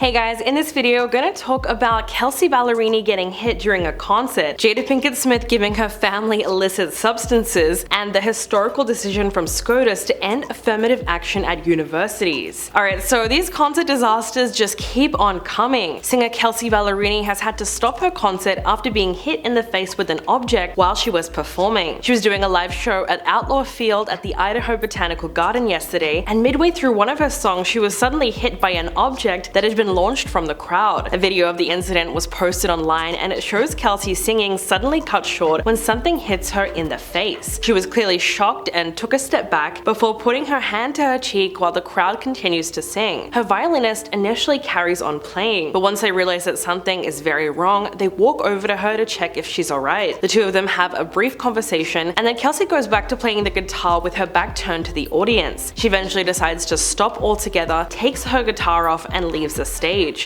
Hey guys, in this video we're gonna talk about Kelsea Ballerini getting hit during a concert, Jada Pinkett Smith giving her family illicit substances, and the historical decision from SCOTUS to end affirmative action at universities. Alright, so these concert disasters just keep on coming. Singer Kelsea Ballerini has had to stop her concert after being hit in the face with an object while she was performing. She was doing a live show at Outlaw Field at the Idaho Botanical Garden yesterday, and midway through one of her songs she was suddenly hit by an object that had been launched from the crowd. A video of the incident was posted online and it shows Kelsea singing suddenly cut short when something hits her in the face. She was clearly shocked and took a step back before putting her hand to her cheek while the crowd continues to sing. Her violinist initially carries on playing, but once they realize that something is very wrong, they walk over to her to check if she's alright. The two of them have a brief conversation and then Kelsea goes back to playing the guitar with her back turned to the audience. She eventually decides to stop altogether, takes her guitar off and leaves the stage.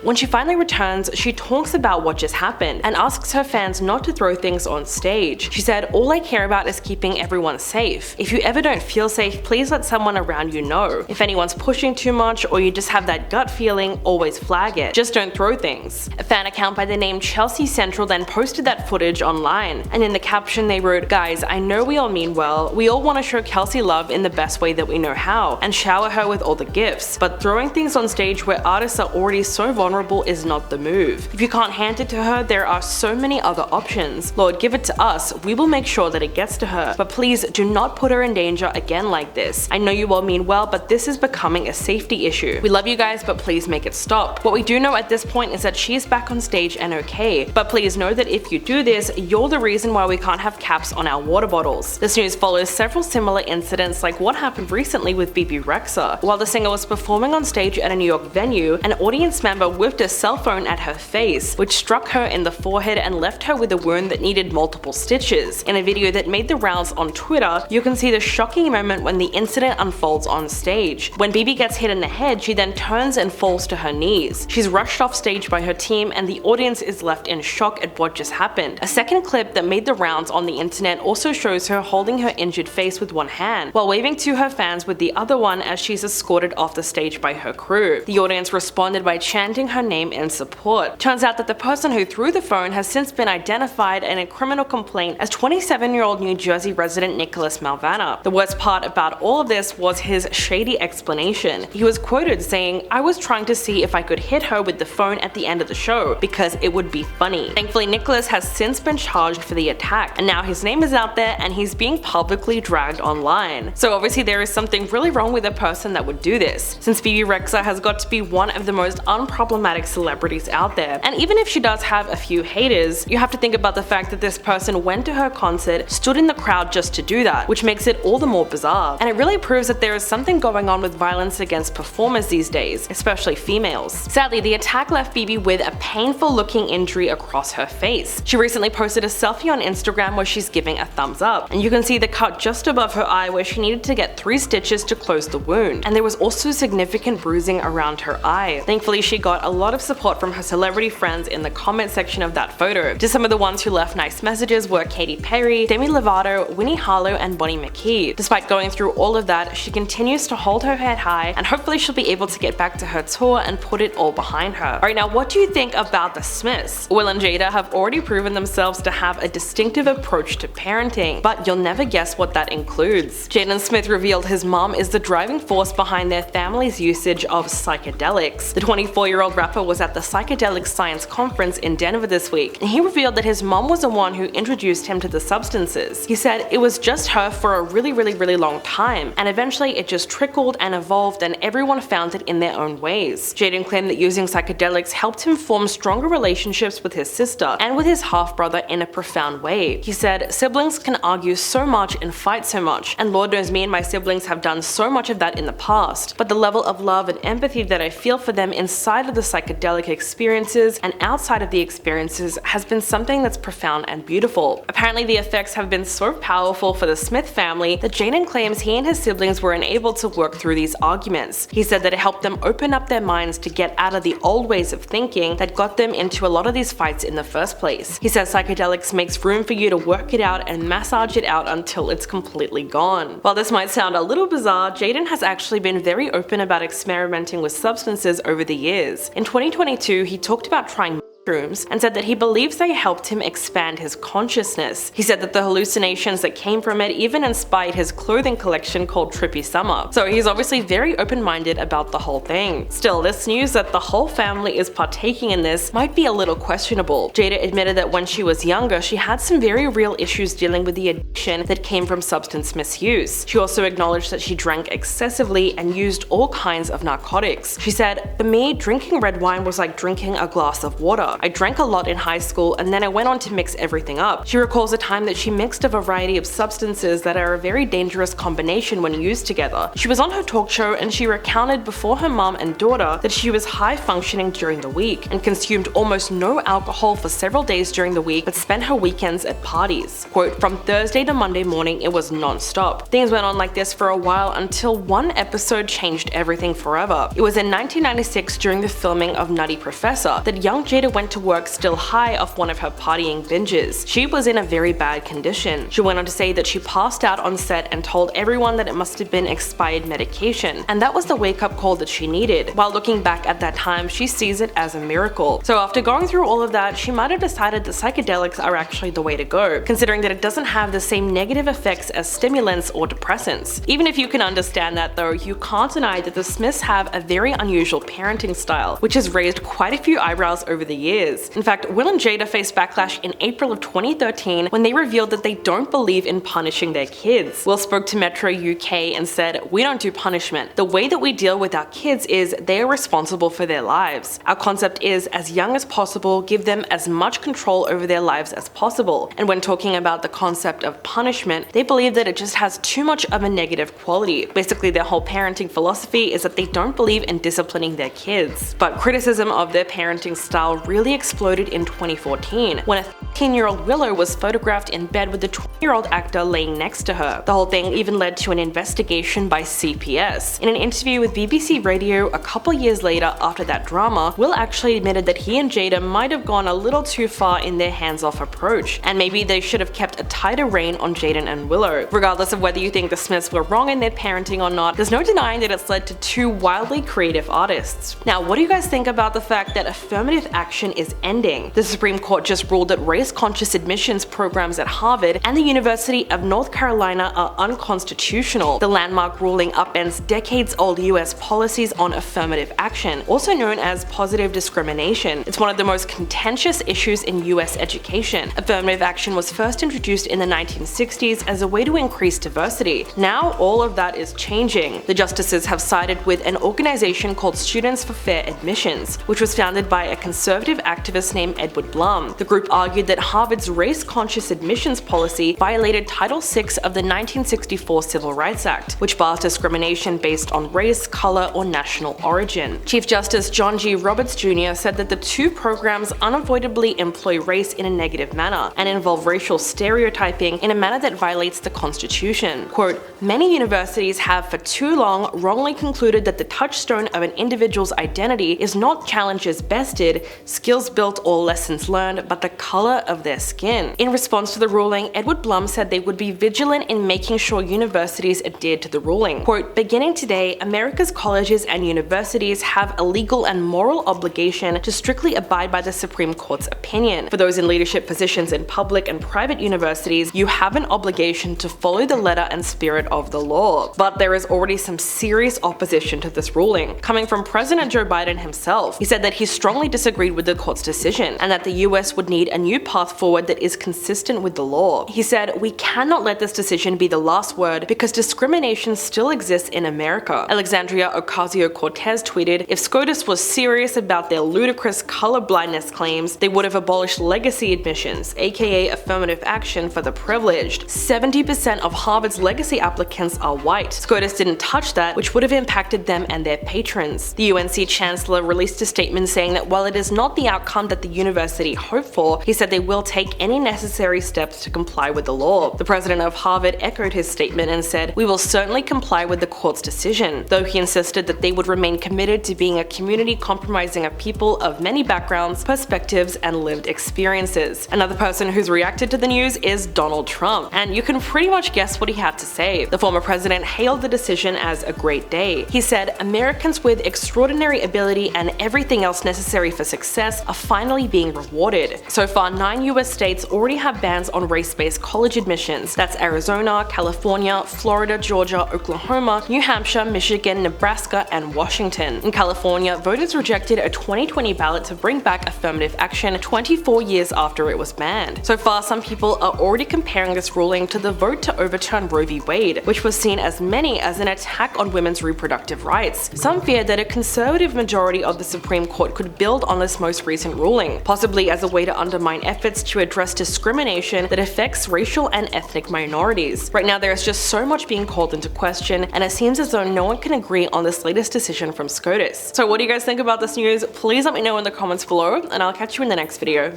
When she finally returns, she talks about what just happened and asks her fans not to throw things on stage. She said, "All I care about is keeping everyone safe. If you ever don't feel safe, please let someone around you know. If anyone's pushing too much or you just have that gut feeling, always flag it. Just don't throw things." A fan account by the name Chelsea Central then posted that footage online, and in the caption they wrote, "Guys, I know we all mean well. We all want to show Kelsea love in the best way that we know how and shower her with all the gifts, but throwing things on stage where artists are already so vulnerable is not the move. If you can't hand it to her, there are so many other options. Lord, give it to us. We will make sure that it gets to her. But please do not put her in danger again like this. I know you all mean well, but this is becoming a safety issue. We love you guys, but please make it stop." What we do know at this point is that she is back on stage and okay, but please know that if you do this, you're the reason why we can't have caps on our water bottles. This news follows several similar incidents like what happened recently with BB Rexa. While the singer was performing on stage at a New York venue, an audience member whipped a cell phone at her face, which struck her in the forehead and left her with a wound that needed multiple stitches. In a video that made the rounds on Twitter, you can see the shocking moment when the incident unfolds on stage. When BB gets hit in the head, she then turns and falls to her knees. She's rushed off stage by her team and the audience is left in shock at what just happened. A second clip that made the rounds on the internet also shows her holding her injured face with one hand, while waving to her fans with the other one as she's escorted off the stage by her crew. The audience responded by chanting her name in support. Turns out that the person who threw the phone has since been identified in a criminal complaint as 27-year-old New Jersey resident Nicholas Malvana. The worst part about all of this was his shady explanation. He was quoted saying, "I was trying to see if I could hit her with the phone at the end of the show because it would be funny." Thankfully, Nicholas has since been charged for the attack, and now his name is out there and he's being publicly dragged online. So obviously there is something really wrong with a person that would do this, since BB Rexa has got to be one of the most unproblematic celebrities out there. And even if she does have a few haters, you have to think about the fact that this person went to her concert, stood in the crowd just to do that, which makes it all the more bizarre. And it really proves that there is something going on with violence against performers these days, especially females. Sadly, the attack left BB with a painful looking injury across her face. She recently posted a selfie on Instagram where she's giving a thumbs up, and you can see the cut just above her eye where she needed to get 3 stitches to close the wound, and there was also significant bruising around her eye. Thankfully, she got a lot of support from her celebrity friends in the comment section of that photo. Just some of the ones who left nice messages were Katy Perry, Demi Lovato, Winnie Harlow, and Bonnie McKee. Despite going through all of that, she continues to hold her head high, and hopefully she'll be able to get back to her tour and put it all behind her. Alright, now what do you think about the Smiths? Will and Jada have already proven themselves to have a distinctive approach to parenting, but you'll never guess what that includes. Jaden Smith revealed his mom is the driving force behind their family's usage of psychedelics. The 24-year-old rapper was at the Psychedelic Science Conference in Denver this week, and he revealed that his mom was the one who introduced him to the substances. He said it was just her for a really long time, and eventually it just trickled and evolved and everyone found it in their own ways. Jaden claimed that using psychedelics helped him form stronger relationships with his sister and with his half-brother in a profound way. He said, "Siblings can argue so much and fight so much, and Lord knows me and my siblings have done so much of that in the past, but the level of love and empathy that I feel for them inside of the psychedelic experiences and outside of the experiences has been something that's profound and beautiful." Apparently the effects have been so powerful for the Smith family that Jaden claims he and his siblings were unable to work through these arguments. He said that it helped them open up their minds to get out of the old ways of thinking that got them into a lot of these fights in the first place. He says psychedelics makes room for you to work it out and massage it out until it's completely gone. While this might sound a little bizarre, Jaden has actually been very open about experimenting with substances over the years. In 2022, he talked about trying mushrooms and said that he believes they helped him expand his consciousness. He said that the hallucinations that came from it even inspired his clothing collection called Trippy Summer. So he's obviously very open-minded about the whole thing. Still, this news that the whole family is partaking in this might be a little questionable. Jada admitted that when she was younger, she had some very real issues dealing with the addiction that came from substance misuse. She also acknowledged that she drank excessively and used all kinds of narcotics. She said, "For me, drinking red wine was like drinking a glass of water. I drank a lot in high school and then I went on to mix everything up." She recalls a time that she mixed a variety of substances that are a very dangerous combination when used together. She was on her talk show and she recounted before her mom and daughter that she was high functioning during the week and consumed almost no alcohol for several days during the week but spent her weekends at parties. Quote, "From Thursday to Monday morning it was non-stop. Things went on like this for a while until one episode changed everything forever. It was in 1996 during the filming of Nutty Professor that young Jada went to work still high off one of her partying binges. She was in a very bad condition." She went on to say that she passed out on set and told everyone that it must have been expired medication, and that was the wake-up call that she needed. While looking back at that time, she sees it as a miracle. So after going through all of that, she might have decided that psychedelics are actually the way to go, considering that it doesn't have the same negative effects as stimulants or depressants. Even if you can understand that though, you can't deny that the Smiths have a very unusual parenting style, which has raised quite a few eyebrows over the years. In fact, Will and Jada faced backlash in April of 2013 when they revealed that they don't believe in punishing their kids. Will spoke to Metro UK and said, "We don't do punishment. The way that we deal with our kids is they are responsible for their lives. Our concept is, as young as possible, give them as much control over their lives as possible." And when talking about the concept of punishment, they believe that it just has too much of a negative quality. Basically, their whole parenting philosophy is that they don't believe in disciplining their kids. But criticism of their parenting style really exploded in 2014 when a 13-year-old Willow was photographed in bed with the 20-year-old actor laying next to her. The whole thing even led to an investigation by CPS. In an interview with BBC Radio a couple years later after that drama, Will actually admitted that he and Jada might have gone a little too far in their hands-off approach, and maybe they should have kept a tighter rein on Jaden and Willow. Regardless of whether you think the Smiths were wrong in their parenting or not, there's no denying that it's led to two wildly creative artists. Now, what do you guys think about the fact that affirmative action is ending? The Supreme Court just ruled that race-conscious admissions programs at Harvard and the University of North Carolina are unconstitutional. The landmark ruling upends decades-old US policies on affirmative action, also known as positive discrimination. It's one of the most contentious issues in US education. Affirmative action was first introduced in the 1960s as a way to increase diversity. Now all of that is changing. The justices have sided with an organization called Students for Fair Admissions, which was founded by a conservative activist named Edward Blum. The group argued that Harvard's race-conscious admissions policy violated Title VI of the 1964 Civil Rights Act, which bars discrimination based on race, color, or national origin. Chief Justice John G. Roberts Jr. said that the two programs unavoidably employ race in a negative manner and involve racial stereotyping in a manner that violates the Constitution. Quote, "Many universities have for too long wrongly concluded that the touchstone of an individual's identity is not challenges bested, skills built, or lessons learned, but the color of their skin." In response to the ruling, Edward Blum said they would be vigilant in making sure universities adhered to the ruling. Quote, "Beginning today, America's colleges and universities have a legal and moral obligation to strictly abide by the Supreme Court's opinion. For those in leadership positions in public and private universities, you have an obligation to follow the letter and spirit of the law." But there is already some serious opposition to this ruling, coming from President Joe Biden himself. He said that he strongly disagreed with the court's decision and that the US would need a new path forward that is consistent with the law. He said, "We cannot let this decision be the last word because discrimination still exists in America." Alexandria Ocasio-Cortez tweeted, "If SCOTUS was serious about their ludicrous colorblindness claims, they would have abolished legacy admissions, aka affirmative action for the privileged. 70% of Harvard's legacy applicants are white. SCOTUS didn't touch that, which would have impacted them and their patrons." The UNC chancellor released a statement saying that while it is not the the outcome that the university hoped for, he said they will take any necessary steps to comply with the law. The president of Harvard echoed his statement and said, "We will certainly comply with the court's decision," though he insisted that they would remain committed to being a community comprising of people of many backgrounds, perspectives, and lived experiences. Another person who's reacted to the news is Donald Trump, and you can pretty much guess what he had to say. The former president hailed the decision as a great day. He said, "Americans with extraordinary ability and everything else necessary for success are finally being rewarded." So far, 9 US states already have bans on race-based college admissions. That's Arizona, California, Florida, Georgia, Oklahoma, New Hampshire, Michigan, Nebraska, and Washington. In California, voters rejected a 2020 ballot to bring back affirmative action 24 years after it was banned. So far, some people are already comparing this ruling to the vote to overturn Roe v. Wade, which was seen as many as an attack on women's reproductive rights. Some fear that a conservative majority of the Supreme Court could build on this most recent ruling, possibly as a way to undermine efforts to address discrimination that affects racial and ethnic minorities. Right now, there is just so much being called into question, and it seems as though no one can agree on this latest decision from SCOTUS. So what do you guys think about this news? Please let me know in the comments below, and I'll catch you in the next video.